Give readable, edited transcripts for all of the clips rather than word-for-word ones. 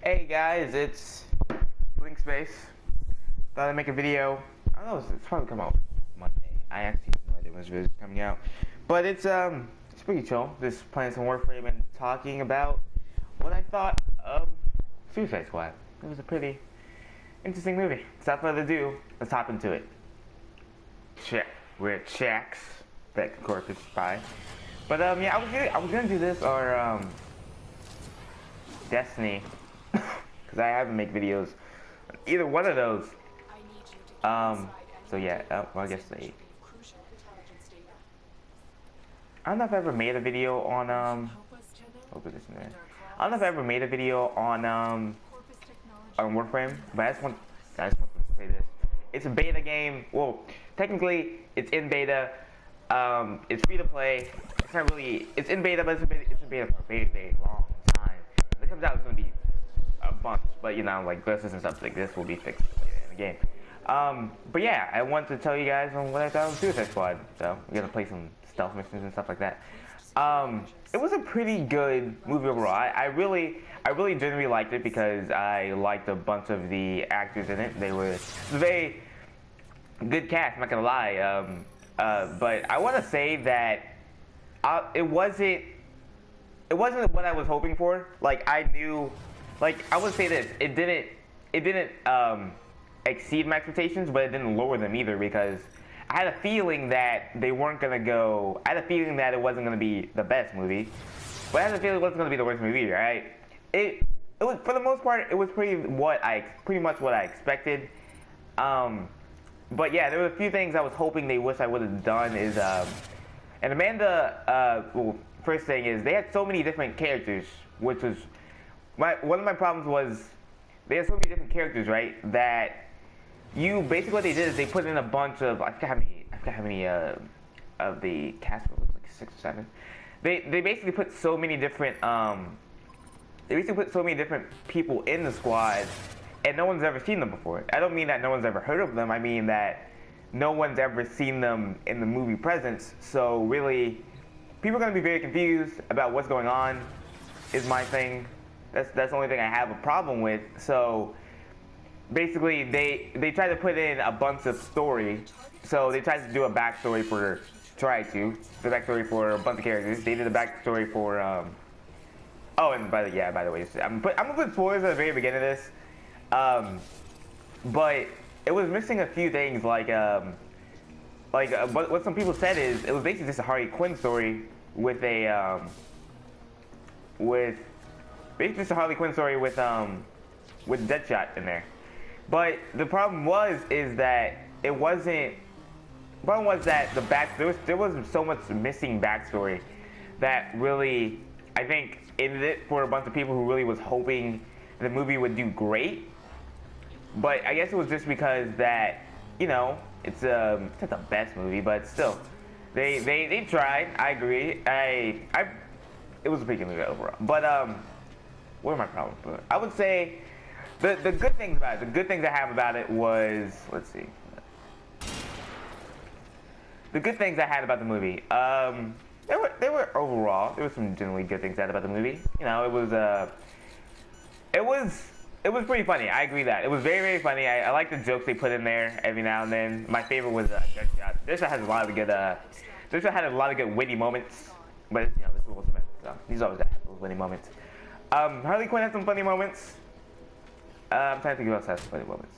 Hey guys, it's Blink Space. Thought I'd make a video. I don't know, it's probably come out Monday. I actually have no idea when this video is coming out. But it's pretty chill. Just playing some Warframe and talking about what I thought of Suicide Squad. It was a pretty interesting movie. Without further ado, let's hop into it. We're at Shaxx, back Corpus Spy. But yeah, I was gonna do this or Destiny. Because I haven't made videos on either one of those. So yeah, well, I guess I don't know if I ever made a video on I don't know if I ever made a video on Warframe, but I just want to say this. It's a beta game. Well, technically it's in beta. It's free to play. It's not really, it's in beta, but it's in beta for a very, very long time. When it comes out, it's gonna be a bunch, but you know, like glitches and stuff like this will be fixed later in the game. But yeah, I want to tell you guys on what I thought of Suicide Squad. So we're gonna play some stealth missions and stuff like that. It was a pretty good movie overall. I really genuinely liked it because I liked a bunch of the actors in it. It was a very good cast, I'm not gonna lie. But I want to say that it wasn't what I was hoping for. Like I knew. Like, I would say this, it didn't exceed my expectations, but it didn't lower them either, because I had a feeling that they weren't gonna go, I had a feeling that it wasn't gonna be the best movie, but I had a feeling it wasn't gonna be the worst movie either, right? It was, for the most part, it was pretty much what I expected. But yeah, there were a few things I was hoping they wish I would have done is, and Amanda, well, first thing is, they had so many different characters, which was, one of my problems was they had so many different characters, right? That you basically what they did is they put in a bunch of I forgot how many of the cast was like 6 or 7. They basically put so many different people in the squad, and no one's ever seen them before. I don't mean that no one's ever heard of them. I mean that no one's ever seen them in the movie presence. So really, people are gonna be very confused about what's going on. Is my thing. That's the only thing I have a problem with. So basically, they tried to put in a bunch of story. So they tried to do a backstory for the backstory for a bunch of characters. They did a backstory for oh, and by the way, I'm gonna put spoilers at the very beginning of this. But it was missing a few things, like what some people said is it was basically just a Harley Quinn story with a basically just a Harley Quinn story with Deadshot in there. But the problem was that it wasn't. The problem was that there was so much missing backstory that really, I think, ended it for a bunch of people who really was hoping the movie would do great. But I guess it was just because that, you know, it's not the best movie, but still, they tried. I agree. It was a pretty good movie overall. But what are my problems? But I would say the good things about it, the good things I have about it was, let's see. The good things I had about the movie, they were overall, there were some generally good things I had about the movie. You know, it was pretty funny. I agree that it was very, very funny. I like the jokes they put in there every now and then. My favorite was Deadshot. Deadshot has a lot of good Deadshot had a lot of good witty moments, but you know, this was Will Smith, so he's always got those witty moments. Harley Quinn had some funny moments. I'm trying to think who else has some funny moments.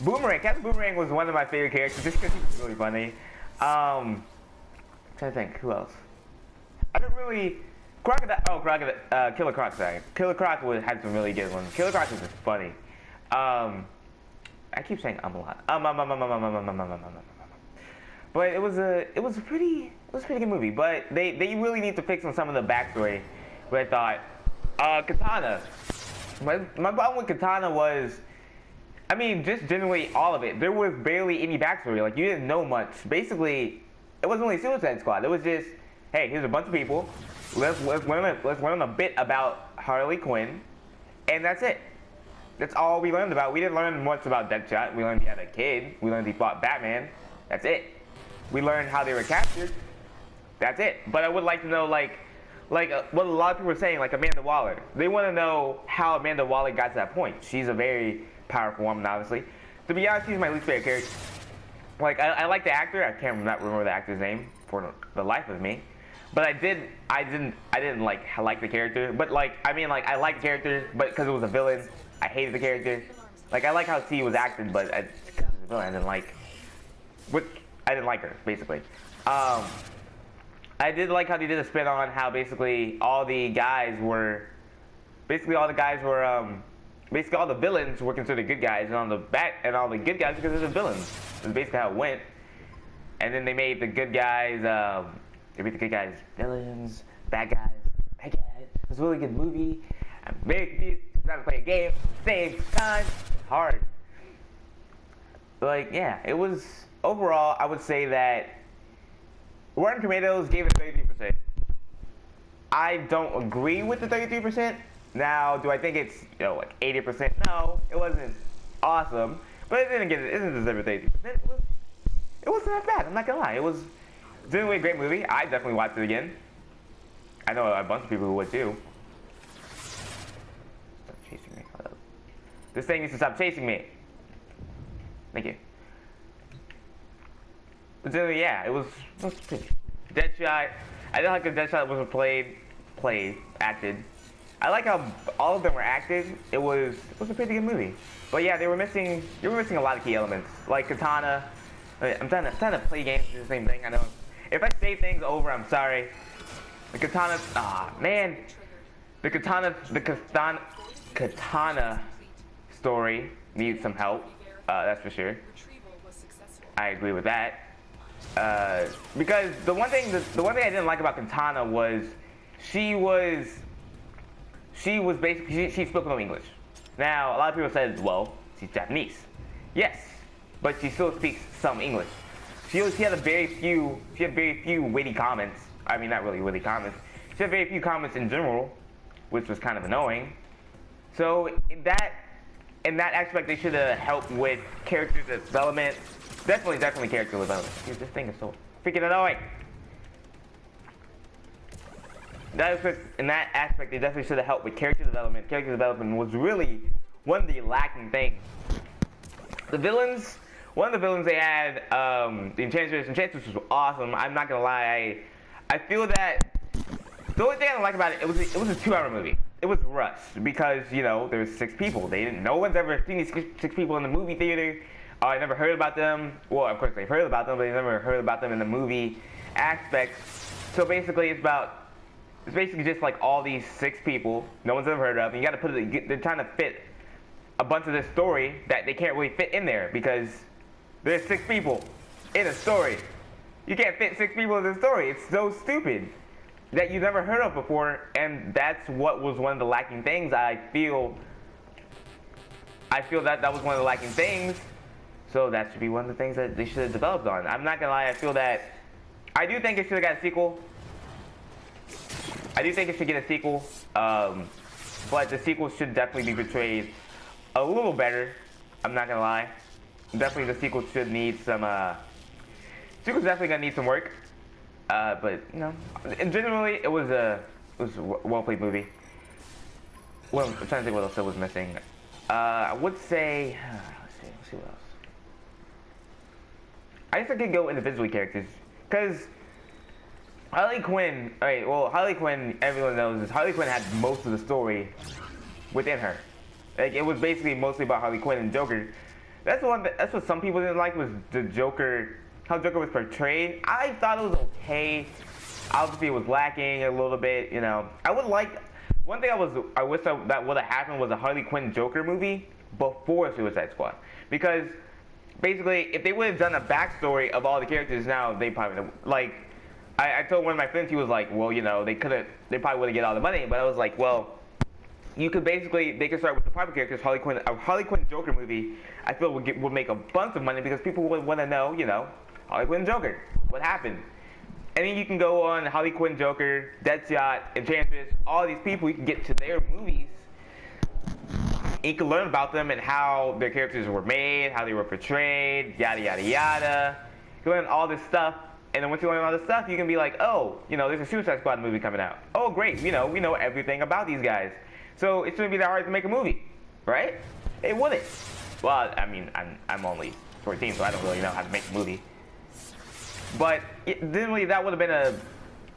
Boomerang. Captain Boomerang was one of my favorite characters just because he was really funny. I'm trying to think who else. I don't really. Killer Croc. Sorry, Killer Croc had some really good ones. Killer Croc was just funny. I keep saying a lot. But it was a pretty good movie. But they really need to fix on some of the backstory. But I thought. Katana. My problem with Katana was, I mean, just generally all of it. There was barely any backstory. Like, you didn't know much. Basically, it wasn't really Suicide Squad. It was just, hey, here's a bunch of people. Let's learn a bit about Harley Quinn, and that's it. That's all we learned about. We didn't learn much about Deadshot. We learned he had a kid. We learned he fought Batman. That's it. We learned how they were captured. That's it. But I would like to know, like, like what a lot of people are saying, like Amanda Waller. They want to know how Amanda Waller got to that point. She's a very powerful woman, obviously. To be honest, she's my least favorite character. Like I like the actor. I can't remember the actor's name for the life of me. But I didn't like the character. But like I mean, like I like the character, but because it was a villain, I hated the character. Like I like how she was acted, but because it was a villain, I didn't like. I didn't like her basically. I did like how they did a spin on how basically all the villains were considered good guys, and all the good guys were considered villains. That's basically how it went. And then they made the good guys, villains, bad guys. It was a really good movie. I'm very confused. Trying to play a game, same time, hard. Like yeah, it was overall. I would say that Rotten Tomatoes gave it 33%. I don't agree with the 33%. Now, do I think it's like 80%? No, it wasn't awesome, but it didn't deserve 33%. It wasn't that bad. I'm not gonna lie. It was generally a great movie. I definitely watched it again. I know a bunch of people who would too. Stop chasing me. This thing needs to stop chasing me. Thank you. But generally, yeah, it was pretty. Deadshot. I didn't like the Deadshot was acted. I like how all of them were acted. It was a pretty good movie. But yeah, they were missing a lot of key elements. Like Katana. I'm trying to play games do the same thing. I know. If I say things over, I'm sorry. The Katana. Man. The Katana story needs some help. That's for sure. I agree with that. Because the one thing I didn't like about Katana was she spoke no English. Now a lot of people said, well, she's Japanese. Yes, but she still speaks some English. She had very few witty comments. I mean, not really witty comments. She had very few comments in general, which was kind of annoying. So in that aspect, they should have helped with character development. Definitely character development. Dude, this thing is so freaking annoying. In that aspect, they definitely should have helped with character development. Character development was really one of the lacking things. One of the villains they had, the Enchantress. Enchantress was awesome. I'm not gonna lie. I feel that the only thing I don't like about it was a 2-hour movie. It was rushed because there's 6 people. No one's ever seen these 6 people in the movie theater. I never heard about them. Well, of course they've heard about them, but they never heard about them in the movie aspect. So basically, it's basically just like all these 6 people no one's ever heard of. And you got to they're trying to fit a bunch of this story that they can't really fit in there because there's 6 people in a story. You can't fit 6 people in a story. It's so stupid that you've never heard of before, and that's what was one of the lacking things. I feel that was one of the lacking things. So that should be one of the things that they should have developed on. I'm not gonna lie, I do think it should have got a sequel. I do think it should get a sequel. But the sequel should definitely be portrayed a little better. I'm not gonna lie. Definitely the sequel should need some, sequel's definitely gonna need some work. But, and generally it was a well-played movie. Well, I'm trying to think what else I was missing. I would say, let's see what else. I guess I could go individually characters, because Harley Quinn, Harley Quinn, everyone knows this, Harley Quinn had most of the story within her. Like, it was basically mostly about Harley Quinn and Joker. That's what some people didn't like, was the Joker, how Joker was portrayed. I thought it was okay. Obviously it was lacking a little bit, one thing I wish that would have happened was a Harley Quinn Joker movie before Suicide Squad. Because basically, if they would have done a backstory of all the characters now, they probably I told one of my friends, he was like, well, they probably wouldn't get all the money, but I was like, well, they could start with the popular characters. A Harley Quinn Joker movie, I feel would make a bunch of money because people would want to know, Harley Quinn Joker, what happened? And then you can go on Harley Quinn Joker, Deadshot, Enchantress, all these people, you can get to their movies. You can learn about them and how their characters were made, how they were portrayed, yada yada yada. You can learn all this stuff And then once you learn all this stuff, you can be like, oh, there's a Suicide Squad movie coming out. Oh, great, we know everything about these guys. So it shouldn't be that hard to make a movie, right? It wouldn't. Well, I mean, I'm only 14, so I don't really know how to make a movie. But generally, that would have been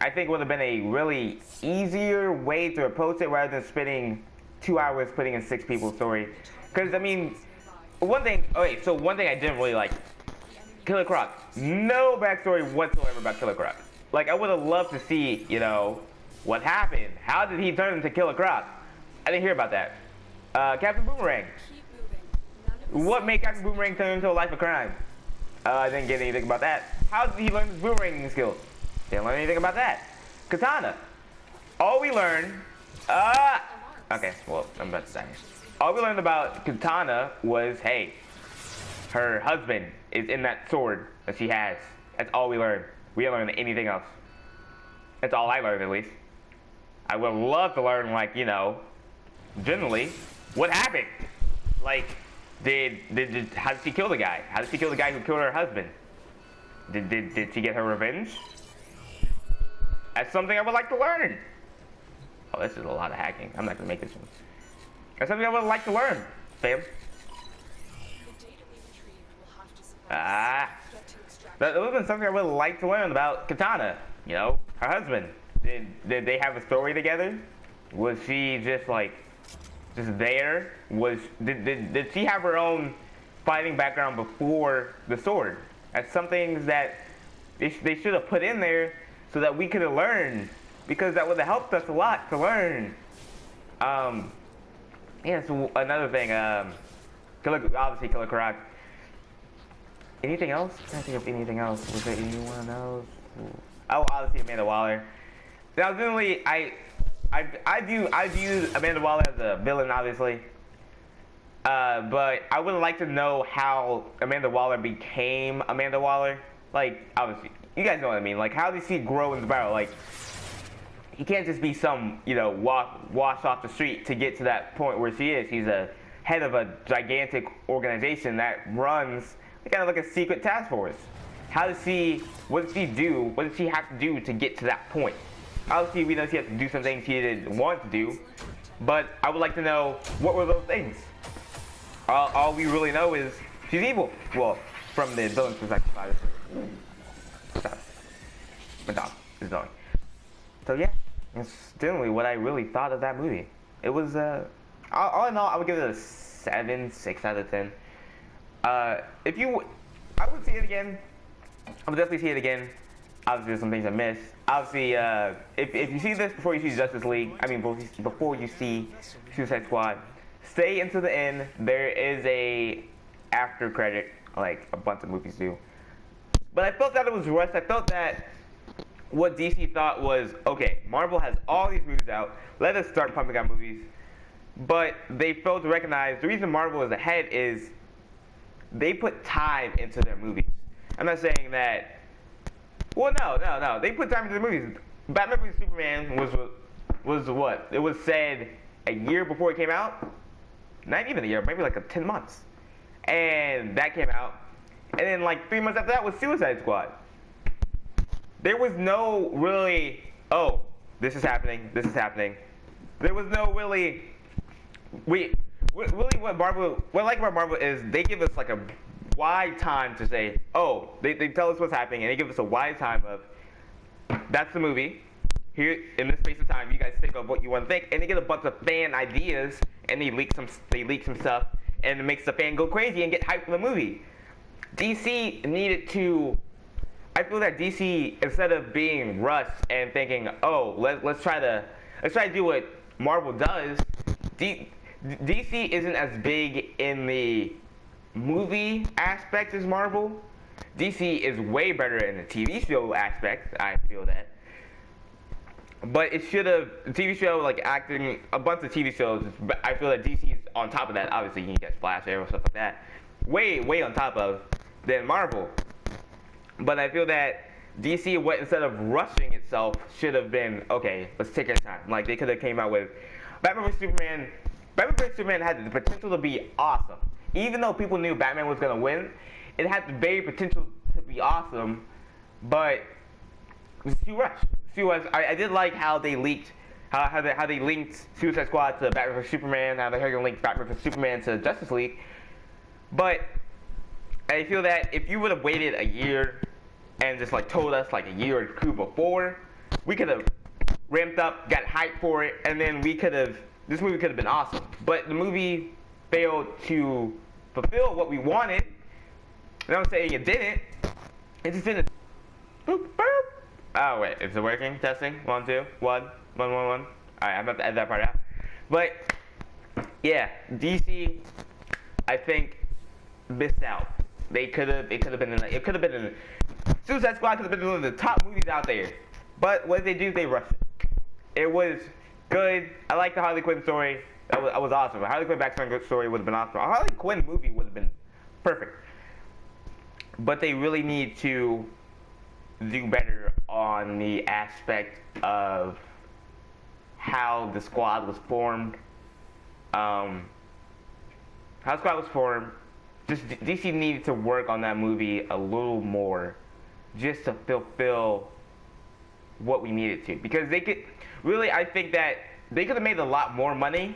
I think would have been a really easier way to approach it rather than spending 2 hours putting in 6 people's story. Because, I mean, one thing I didn't really like, Killer Croc. No backstory whatsoever about Killer Croc. Like, I would have loved to see, what happened. How did he turn into Killer Croc? I didn't hear about that. Captain Boomerang. What made Captain Boomerang turn into a life of crime? I didn't get anything about that. How did he learn his boomeranging skills? Didn't learn anything about that. Katana. All we learned, okay, well, I'm about to die. All we learned about Katana was, hey, her husband is in that sword that she has. That's all we learned. We didn't learn anything else. That's all I learned, at least. I would love to learn, like, generally, what happened? Like, how did she kill the guy? How did she kill the guy who killed her husband? Did she get her revenge? That's something I would like to learn. Oh, this is a lot of hacking. I'm not gonna make this one. That's something I would like to learn, fam. That would have been something I would like to learn about Katana. Her husband. Did they have a story together? Was she just there? Did she have her own fighting background before the sword? That's some things that they should have put in there so that we could have learned, because that would have helped us a lot to learn. Yeah, so another thing, obviously Killer Croc. Anything else? I can't think of anything else. Was there anyone else? Oh, obviously Amanda Waller. Now, generally, I view Amanda Waller as a villain, obviously. But I would like to know how Amanda Waller became Amanda Waller. Like, obviously, you guys know what I mean. Like, how did she grow in the barrel? Like, he can't just be some, wash off the street to get to that point where she is. He's a head of a gigantic organization that runs kind of like a secret task force. What did she do? What did she have to do to get to that point? Obviously, we know she had to do some things she didn't want to do, but I would like to know, what were those things? All we really know is she's evil. Well, from the villain's perspective, obviously. My dog is going. So yeah, that's generally what I really thought of that movie. It was, all in all, I would give it a 6 out of 10. I would see it again. I would definitely see it again. Obviously, there's some things I missed. Obviously, if you see this before you see Justice League, before you see Suicide Squad, stay until the end. There is a after credit, like a bunch of movies do. But I felt that it was rushed. I felt that what DC thought was, okay, Marvel has all these movies out. Let us start pumping out movies. But they failed to recognize the reason Marvel is ahead is they put time into their movies. I'm not saying that. Well, no. They put time into the movies. Batman vs Superman was what? It was said a year before it came out. Not even a year, maybe like 10 months. And that came out. And then like 3 months after that was Suicide Squad. There was no really, oh, this is happening. There was no really, really what I like about Marvel is they give us like a wide time to say, oh, they tell us what's happening, and they give us a wide time of, that's the movie. Here, in this space of time, you guys think of what you want to think, and they get a bunch of fan ideas, and they leak some stuff, and it makes the fan go crazy and get hyped for the movie. DC needed to, I feel that DC, instead of being rushed and thinking, oh, let's try to do what Marvel does, DC isn't as big in the movie aspect as Marvel. DC is way better in the TV show aspect, I feel that. But it should have, the TV show, like acting, a bunch of TV shows, I feel that DC is on top of that. Obviously, you can get Flash, Arrow, stuff like that. Way on top of than Marvel. But I feel that DC, instead of rushing itself, should have been, okay, let's take our time. Like, they could have came out with Batman vs Superman. Batman vs Superman had the potential to be awesome. Even though people knew Batman was going to win, it had the very potential to be awesome, but it was too rushed. I did like how they leaked, how they linked Suicide Squad to Batman vs Superman, how they're gonna link Batman vs Superman to Justice League. But I feel that if you would have waited a year and just like told us like a year or two before, we could have ramped up, got hyped for it, and then this movie could have been awesome. But the movie failed to fulfill what we wanted. And I'm saying it didn't. It just didn't. Boop, boop. Oh wait, is it working? Testing. 1 2 1 1 1 1. All right, I'm about to edit that part out. But yeah, DC, I think, missed out. It could have been in Suicide Squad could have been one of the top movies out there. But what did they do? They rushed it. It was good. I like the Harley Quinn story. That was awesome. A Harley Quinn backstory story would have been awesome. A Harley Quinn movie would have been perfect. But they really need to do better on the aspect of how the squad was formed. How the squad was formed. Just DC needed to work on that movie a little more, just to fulfill what we needed to. Because they could really, I think that they could have made a lot more money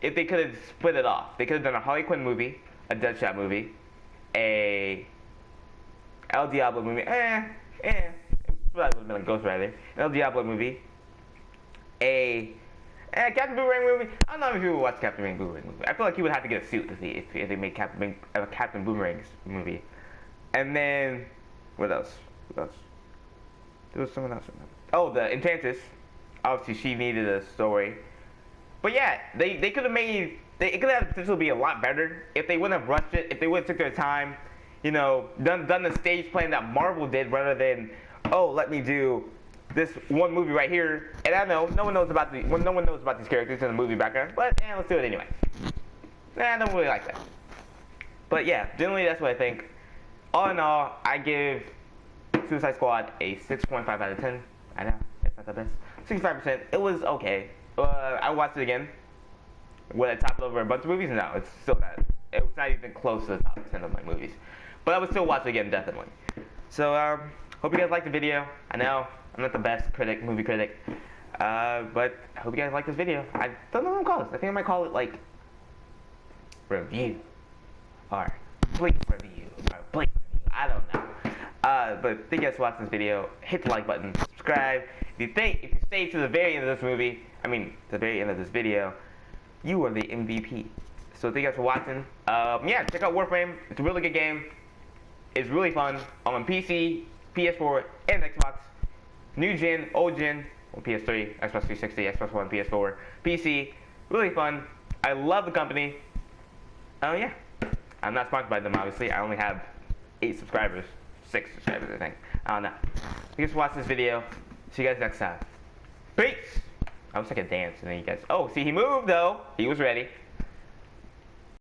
if they could have split it off. They could have done a Harley Quinn movie, a Deadshot movie, a El Diablo movie. It would have been a Ghost Rider. An El Diablo movie. A Captain Boomerang movie. I don't know if you would watch Captain Boomerang movie. I feel like he would have to get a suit to see if they made Captain Boomerang's movie. And then, what else? There was someone else. Oh, the Enchantress. Obviously, she needed a story. But yeah, they could have made. It could have potentially be a lot better if they wouldn't have rushed it. If they would have took their time. You know, done the stage plan that Marvel did, rather than, oh, let me do this one movie right here. And I know no one knows about these characters in the movie background, but let's do it anyway. I don't really like that. But yeah, generally that's what I think. All in all, I give Suicide Squad a 6.5 out of 10. I know it's not the best. 65%. It was okay. I watched it again. Would I top it over a bunch of movies? No, it's still not. It was not even close to the top 10 of my movies. But I would still watch it again, definitely. So, hope you guys liked the video. I know I'm not the best movie critic. But I hope you guys like this video. I don't know what I'm calling this. I think I might call it, like, review. Or blink review. Or blink review. I don't know. But thank you guys for watching this video. Hit the like button. Subscribe. If you stayed to the very end of this the very end of this video, you are the MVP. So thank you guys for watching. Yeah, check out Warframe. It's a really good game. It's really fun. I'm on PC, PS4, and Xbox. New gen, old gen, on PS3, Xbox 360, Xbox One, PS4, PC. Really fun. I love the company. Oh yeah. I'm not sponsored by them, obviously. I only have 6 subscribers, I think. I don't know. Thank you guys for watching this video. See you guys next time. Peace! I was like a dance, and then you guys. Oh, see, he moved though. He was ready.